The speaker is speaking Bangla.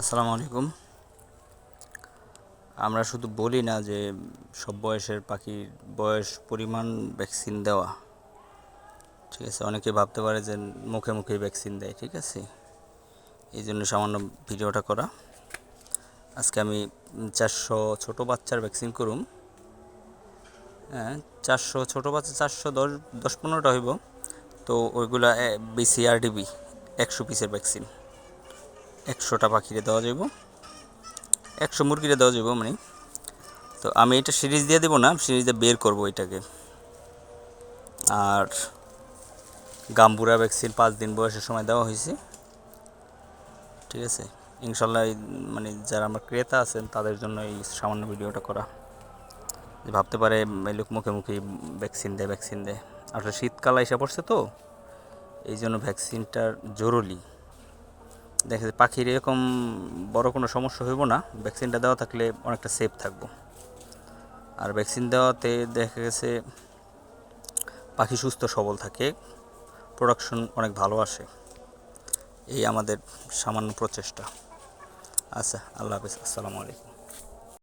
আসসালামু আলাইকুম। আমরা শুধু বলি না যে সব বয়সের পাখির বয়স পরিমাণ ভ্যাকসিন দেওয়া, ঠিক আছে? অনেকে ভাবতে পারে যে মুখে মুখেই ভ্যাকসিন দেয়, ঠিক আছে? এই জন্য সামান্য ভিডিওটা করা। আজকে আমি 400 ছোটো বাচ্চার ভ্যাকসিন করুম। হ্যাঁ, 400 ছোটো বাচ্চা, 410-15টা হইব। তো ওইগুলা BCRDB 100 পিসের ভ্যাকসিন 100টা পাখিরে দেওয়া যাইব, 100 মুরগিরে দেওয়া যাইব মানে। তো আমি এটা সিরিজ দিয়ে দেবো না, সিরিজ দিয়ে বের করবো এটাকে। আর গাম্বুরা ভ্যাকসিন 5 দিন বয়সের সময় দেওয়া হয়েছে, ঠিক আছে? ইনশাল্লাহ মানে যারা আমার ক্রেতা আছেন তাদের জন্য এই সামান্য ভিডিওটা করা। যে ভাবতে পারে এই লোক মুখে মুখে ভ্যাকসিন দেয়। আসলে শীতকাল এসে পড়ছে, তো এই জন্য ভ্যাকসিনটার জরুরি। দেখা যায় পাখির এরকম বড় কোনো সমস্যা হইব না, ভ্যাকসিনটা দেওয়া থাকলে অনেকটা সেফ থাকবো। আর ভ্যাকসিন দেওয়াতে দেখা গেছে পাখি সুস্থ সবল থাকে, প্রোডাকশন অনেক ভালো আসে। এই আমাদের সামান্য প্রচেষ্টা। আচ্ছা, আল্লাহ হাফেজ, আসসালামু আলাইকুম।